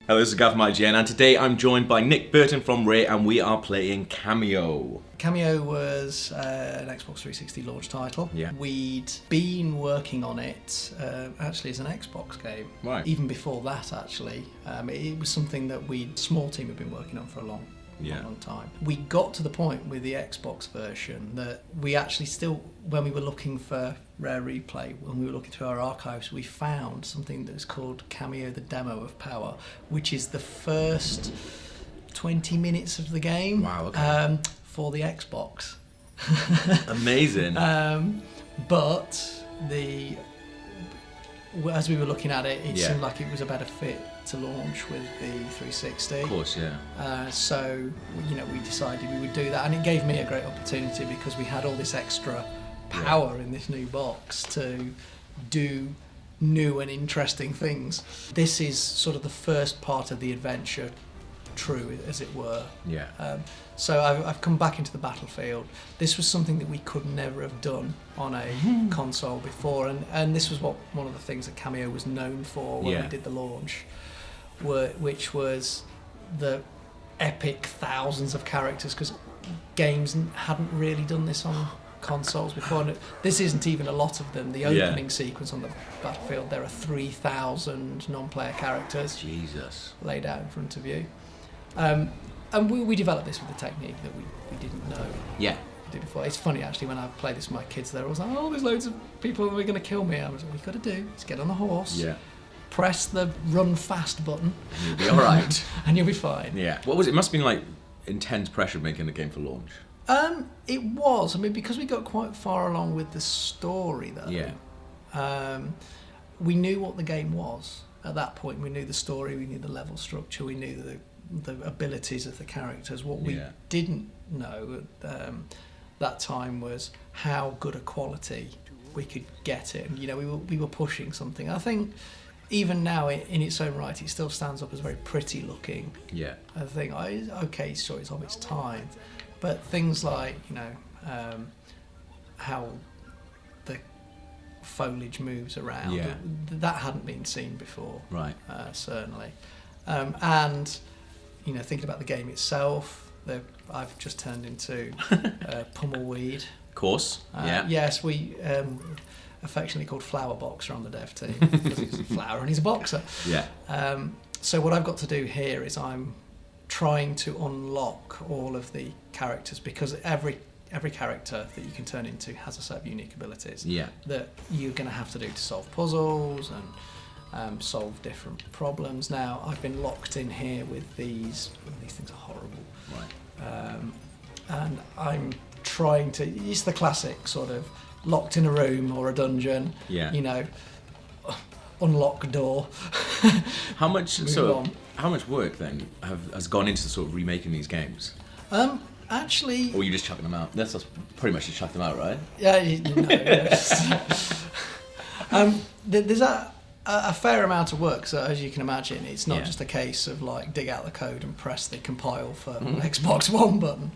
Hello, this is Gav from IGN, and today I'm joined by Nick Burton from Rare, and we are playing Kameo. Kameo was an Xbox 360 launch title. Yeah. We'd been working on it actually as an Xbox game. Right. Even before that, actually. It was something that small team had been working on for a long time. We got to the point with the Xbox version that we actually still, when we were looking for Rare Replay, when we were looking through our archives, we found something that was called Kameo the Demo of Power, which is the first 20 minutes of the game. Wow, okay. For the Xbox. Amazing. But as we were looking at it, it seemed like it was a better fit to launch with the 360. Of course, yeah. So, we decided we would do that, and it gave me a great opportunity because we had all this extra power in this new box to do new and interesting things. This is sort of the first part of the adventure, true, as it were. Yeah. So I've come back into the battlefield. This was something that we could never have done on a console before, and this was one of the things that Kameo was known for when we did the launch, which was the epic thousands of characters, because games hadn't really done this on consoles before. And this isn't even a lot of them. The opening sequence on the battlefield, there are 3,000 non-player characters. Jesus. Laid out in front of you. And we developed this with a technique that we didn't know. Yeah. Did before. It's funny actually when I play this with my kids. They're always like, "Oh, there's loads of people who are going to kill me." I was like, "What you got to do is get on the horse, press the run fast button, and you'll be all right, and you'll be fine." Yeah. What was it? It must have been like intense pressure making the game for launch. It was. I mean, because we got quite far along with the story, though. Yeah. We knew what the game was at that point. We knew the story. We knew the level structure. We knew the abilities of the characters. What we didn't know at that time was how good a quality we could get it. And, we were pushing something. I think even now, in its own right, it still stands up as very pretty looking. Yeah. I think, okay, sure, it's of its time, but things like how the foliage moves around, that hadn't been seen before. Right. Certainly. And thinking about the game itself, I've just turned into Pummelweed. Of course. Yes, we affectionately called Flower Boxer on the dev team because he's a flower and he's a boxer. Yeah. So what I've got to do here is I'm trying to unlock all of the characters, because every character that you can turn into has a set of unique abilities that you're going to have to do to solve puzzles and solve different problems. Now, I've been locked in here with these things are horrible. Right. And I'm trying to, it's the classic sort of locked in a room or a dungeon, unlock door. How much work then has gone into sort of remaking these games? Actually, or are you just chucking them out? That's pretty much just chuck them out, right? Yeah. There's a fair amount of work, so as you can imagine, it's not just a case of like dig out the code and press the compile for Xbox One button.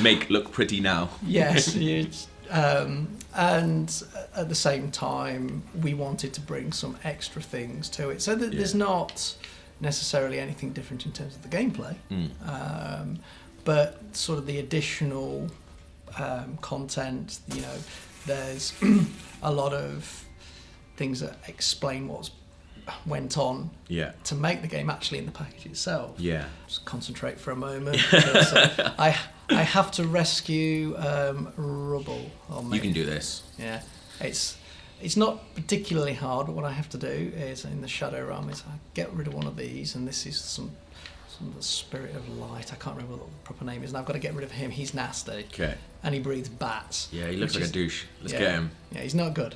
Make look pretty now. Yes, and at the same time, we wanted to bring some extra things to it, so that there's not necessarily anything different in terms of the gameplay, but sort of the additional content. There's a lot of things that explain what went on to make the game actually in the package itself. Yeah. Just concentrate for a moment. Because, I have to rescue rubble. You can do this. Yeah. It's not particularly hard, but what I have to do is, in the Shadow Realm, is I get rid of one of these, and this is some of the Spirit of Light. I can't remember what the proper name is, and I've got to get rid of him. He's nasty. Okay. And he breathes bats. Yeah, he looks like a douche. Let's get him. Yeah, he's not good.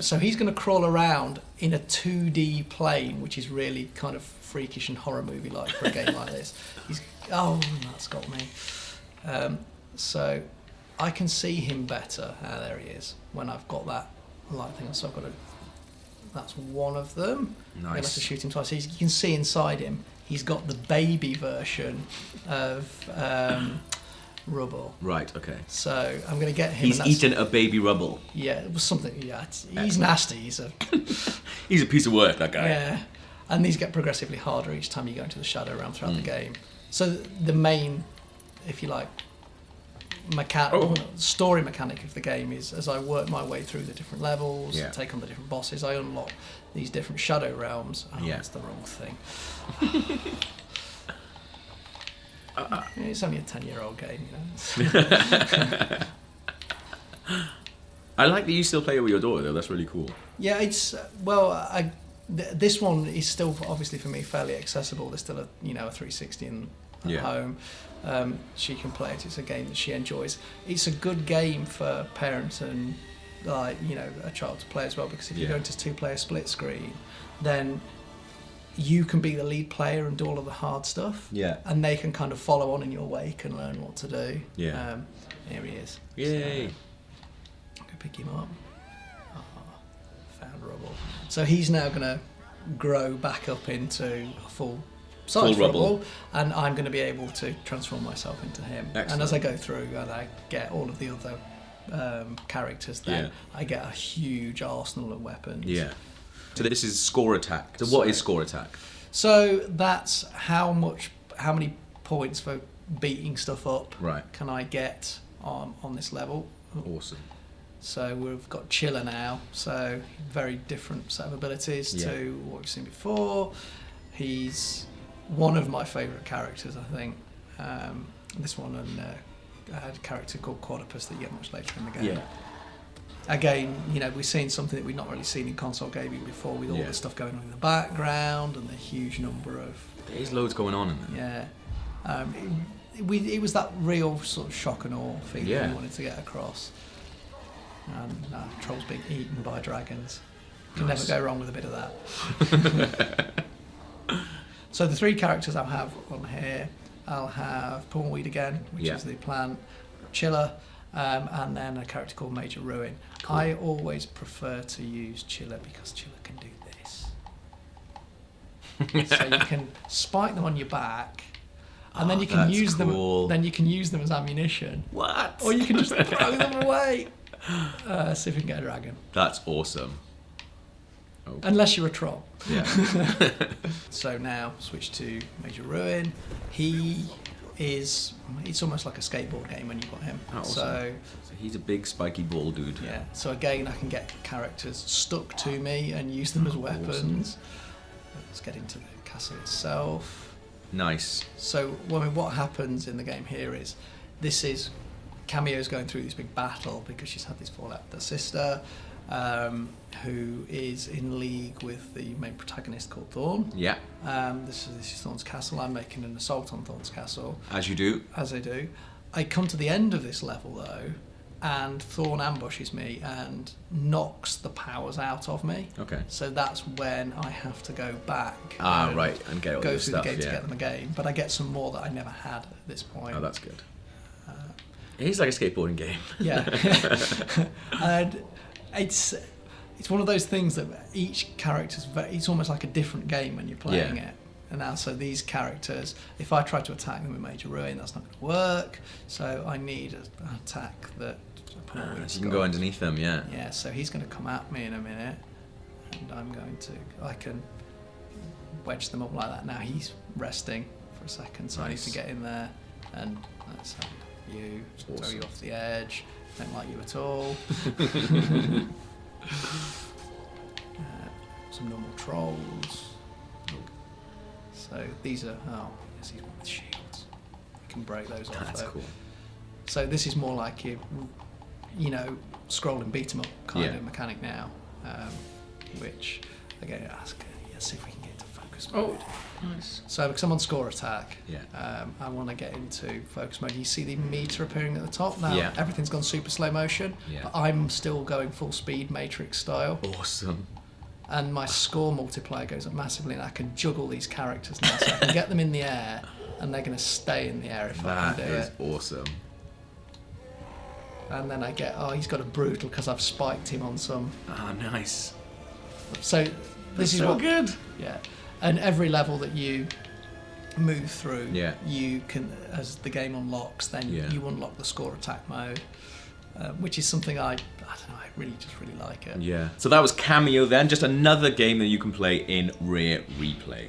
So he's going to crawl around in a 2D plane, which is really kind of freakish and horror movie-like for a game like this. That's got me. So I can see him better. There he is. When I've got that light thing, so I've got to. That's one of them. Nice. I'll have to shoot him twice. So you can see inside him. He's got the baby version of rubble. Right. Okay. So I'm going to get him. He's eaten a baby rubble. Yeah, it was something. Yeah, he's nasty. He's a piece of work. That guy. Yeah. And these get progressively harder each time you go into the shadow realm throughout the game. So the main, if you like, story mechanic of the game is, as I work my way through the different levels, take on the different bosses, I unlock these different shadow realms. Oh, that's the wrong thing. It's only a 10-year-old game, you know. I like that you still play it with your daughter, though. That's really cool. Yeah, it's this one is still obviously for me fairly accessible. There's still a 360 at home. She can play it. It's a game that she enjoys. It's a good game for parents and a child to play as well, because if you go into 2-player split screen, then you can be the lead player and do all of the hard stuff. Yeah. And they can kind of follow on in your wake and learn what to do. Yeah. Here he is. Yay. So, I'm going to pick him up. Found rubble. So he's now going to grow back up into a full-size rubble, and I'm going to be able to transform myself into him. Excellent. And as I go through and I get all of the other characters, then I get a huge arsenal of weapons. Yeah. So this is score attack. So what is score attack? So that's how many points for beating stuff up can I get on this level. Awesome. So we've got Chiller now, so very different set of abilities to what we've seen before. He's one of my favourite characters, I think. This one, and I had a character called Quadrupus that you get much later in the game. Yeah. Again, we've seen something that we've not really seen in console gaming before, with all the stuff going on in the background and the huge number of... There's loads going on in there. Yeah. It was that real sort of shock and awe feeling we wanted to get across. And trolls being eaten by dragons. Can never go wrong with a bit of that. So the 3 characters I'll have on here, I'll have Pummweed again, which is the plant, Chiller, and then a character called Major Ruin. Cool. I always prefer to use Chiller because Chiller can do this. So you can spike them on your back, and then you can use them. Then you can use them as ammunition. What? Or you can just throw them away. See if we can get a dragon. That's awesome. Oh. Unless you're a troll. Yeah. So now switch to Major Ruin. It's almost like a skateboard game when you've got him. Oh, awesome. So he's a big spiky ball dude. Yeah. So again, I can get characters stuck to me and use them as weapons. Awesome. Let's get into the castle itself. Nice. So what happens in the game here is, Kameo's going through this big battle because she's had this fallout with her sister, who is in league with the main protagonist called Thorn. Yeah. This is Thorn's castle. I'm making an assault on Thorn's castle. As you do. As I do. I come to the end of this level though, and Thorn ambushes me and knocks the powers out of me. Okay. So that's when I have to go back. Right, and get all go this through stuff. The game to get them again. But I get some more that I never had at this point. Oh, that's good. It's like a skateboarding game. Yeah. And it's one of those things that each character's it's almost like a different game when you're playing it. And now, so these characters, if I try to attack them with Major Ruin, that's not going to work. So I need an attack that... you can go underneath them, yeah. Yeah, so he's going to come at me in a minute, and I can wedge them up like that. Now he's resting for a second, so I need to get in there, and that's how you throw you off the edge. Don't like you at all. Some normal trolls. So these are he's one with shields. You can break those off. That's cool. So this is more like you scroll and beat 'em up kind of mechanic now, which again see if we can get into focus mode. Oh, nice. So because I'm on score attack, I want to get into focus mode. You see the meter appearing at the top now. Everything's gone super slow motion, but I'm still going full speed Matrix style. Awesome. And my score multiplier goes up massively, and I can juggle these characters now, so I can get them in the air, and they're going to stay in the air if I can do it. That is awesome. And then I get, he's got a brutal because I've spiked him on some. Ah, nice. So this is so good. Yeah, and every level that you move through, you can, as the game unlocks, then you unlock the score attack mode, which is something I don't know, I really like it. Yeah. So that was Kameo then, just another game that you can play in Rare Replay.